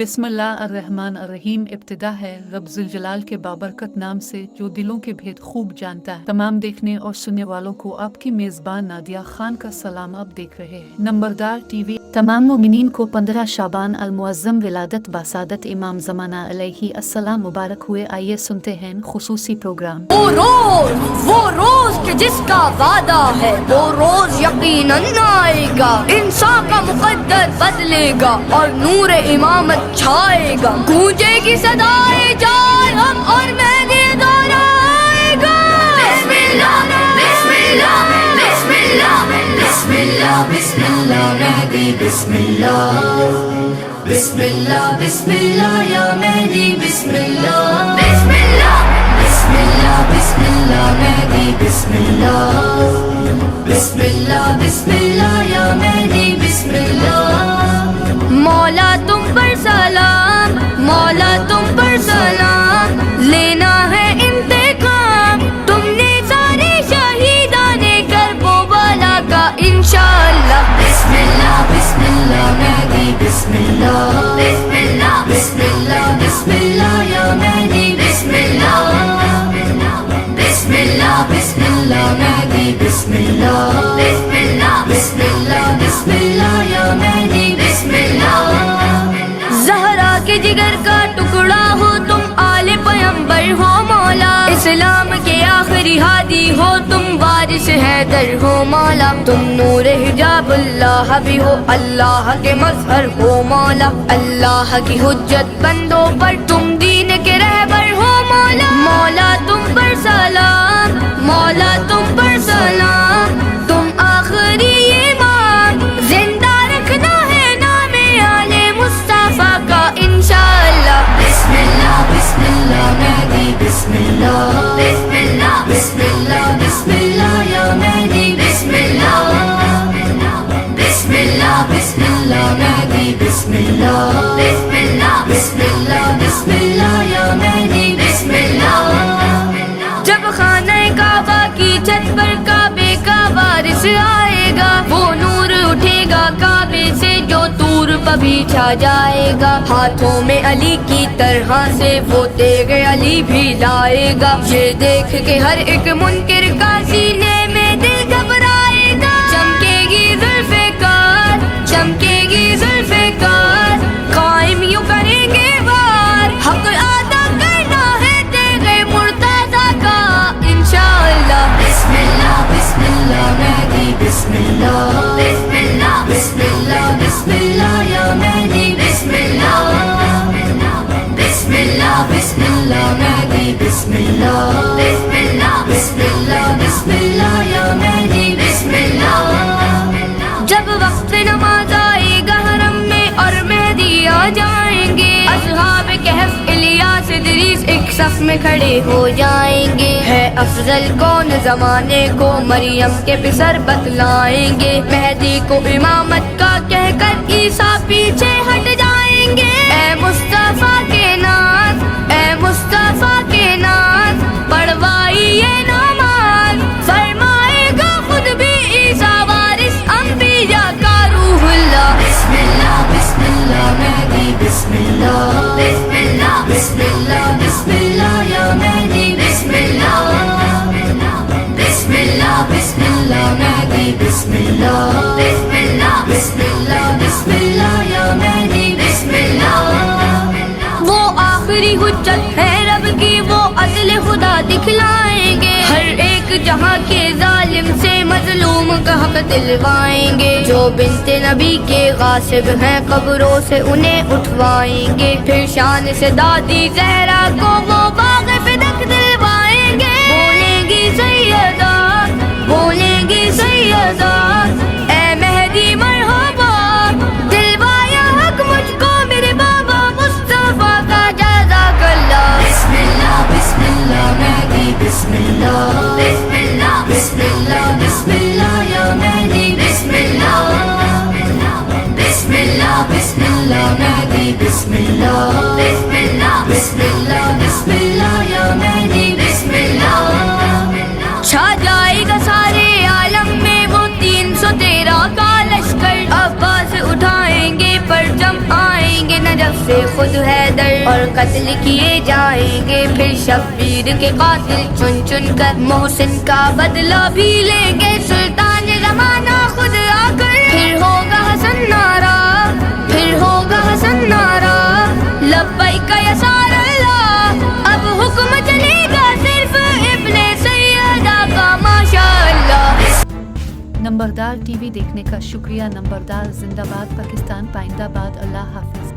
بسم اللہ الرحمن الرحیم ابتدا ہے رب ذوالجلال کے بابرکت نام سے جو دلوں کے بھید خوب جانتا ہے۔ تمام دیکھنے اور سننے والوں کو آپ کی میزبان نادیہ خان کا سلام آپ دیکھ رہے ہیں نمبردار ٹی وی۔ تمام مومنین کو 15 شعبان المعظم ولادت باسعادت امام زمانہ علیہ السلام مبارک ہوئے۔ آئیے سنتے ہیں خصوصی پروگرام۔ وہ روز کہ جس کا وعدہ ہے وہ روز یقیناً آئے گا، انسان کا مقدر بدلے گا اور نور امامت چھائے گا، گونجے گی صدائے جان ہم اور مہدی دور آئے گا۔ بسم اللہ بسم اللہ بسم اللہ بسم اللہ بسم اللہ مہدی بسم اللہ بسم اللہ بسم اللہ یا مہدی بسم اللہ بسم اللہ بسم اللہ بسم اللہ مہدی بسم اللہ بسم اللہ بسم اللہ یا مہدی بسم اللہ۔ مولا تم پر سلام، مولا تم پر سلام، لینا ہے انتقام تم نے سارے شہیدان کربلا کا انشاءاللہ۔ بسم اللہ بسم اللہ مہدی بسم اللہ بسم اللہ بسم اللہ بسم اللہ یا مہدی بسم اللہ بسم اللہ بسم اللہ مہدی بسم اللہ بسم اللہ بسم اللہ بسم اللہ یا مہدی بسم اللہ۔ زہرا کے جگر کا ٹکڑا ہو تم، آل پیغمبر ہو مولا، اسلام کے آخری ہادی ہو تم، وارث حیدر ہو مولا، تم نور حجاب اللہ بھی ہو، اللہ کے مظہر ہو مولا، اللہ کی حجت بندوں پر تم دین کے رہبر ہو مولا۔ مولا تم پر سلام، مولا تم پر سلام، تم آخری ایمان زندہ رکھنا ہے نام آل مصطفیٰ کا انشاءاللہ۔ بسم اللہ بسم اللہ مہدی بسم اللہ بسم اللہ بسم اللہ بسم اللہ یا مہدی بسم اللہ بسم اللہ بسم اللہ مہدی بسم اللہ بسم اللہ بسم اللہ بسم اللہ یا مہدی بسم اللہ۔ جب خانہ کعبہ کی چھت پر کعبے کا وارث آئے گا، وہ نور اٹھے گا کعبے سے جو طور پہ بھی چھا جائے گا، ہاتھوں میں علی کی طرح سے وہ تیغ علی بھی لائے گا، یہ دیکھ کے ہر ایک منکر کا سینے میں دل گھبرائے گا، چمکے گی ذوالفقار چمکے گی ذوالفقار، قائم یوں کریں گے وار، حق ادا کرنا ہے تیغ مرتضیٰ کا انشاءاللہ۔ بسم اللہ بسم اللہ مہدی بسم اللہ بسم اللہ بسم اللہ بسم اللہ یا مہدی بسم اللہ بسم اللہ بسم اللہ مہدی بسم اللہ بسم اللہ بسم اللہ بسم اللہ یا مہدی بسم اللہ۔ جب وقت نماز آئے گا حرم میں اور مہدی آ جائیں گے، اصحاب کہف الیاس ادریس ایک صف میں کھڑے ہو جائیں گے، ہے افضل کون زمانے کو مریم کے پسر بتلائیں گے، مہدی کو امامت کا کہہ کر عیسیٰ پیچھے ہٹ جائیں گے، اے مصطفیٰ کے ناز اے مصطفیٰ کے ناز پڑھوائیے نماز، فرمائے گا خود بھی عیسیٰ وارث انبیاء کا روح اللہ۔ بسم اللہ بسم اللہ مہدی بسم اللہ بسم اللہ بسم اللہ بسم اللہ یا مہدی بسم اللہ بسم اللہ بسم اللہ مہدی بسم اللہ بسم اللہ بسم اللہ بسم اللہ یا مہدی بسم اللہ۔ وہ آخری حجت ہے رب کی، وہ عدل خدا دکھلائیں گے، ہر ایک جہاں کے ظالم سے مظلوم کا حق دلوائیں گے، جو بنت نبی کے غاصب ہیں قبروں سے انہیں اٹھوائیں گے، پھر شان سے دادی زہرا کو وہ باغ فدق دلوائیں گے، بولیں گی سیدہ بولیں گی سیدہ اے مہدی مرحبا، دلوایا حق مجھ کو میرے بابا مصطفیٰ کا جزاک اللہ۔ بسم اللہ بسم اللہ مہدی بسم اللہ بسم اللہ بسم اللہ بسم اللہ یا مہدی بسم اللہ بسم اللہ بسم اللہ مہدی بسم اللہ بسم اللہ بسم اللہ بسم اللہ یا مہدی بسم اللہ۔ چھا جائے گا سارے عالم میں وہ 313 کا لشکر، عباس اٹھائیں گے پرچم، آئیں گے نجف سے خود حیدر اور قتل کیے جائیں گے. پھر شبیر کے قاتل چن چن کر محسن کا بدلہ بھی لیں گے. سلطان زمانہ خود آ کر پھر ہوگا حسن نعرہ, پھر ہوگا حسن نعرہ, لبیک یا سار اللہ. اب حکم چلے گا صرف ابن سیدہ کا ماشاء اللہ. نمبردار ٹی وی دیکھنے کا شکریہ. نمبردار زندہ باد پاکستان پائندہ باد. اللہ حافظ.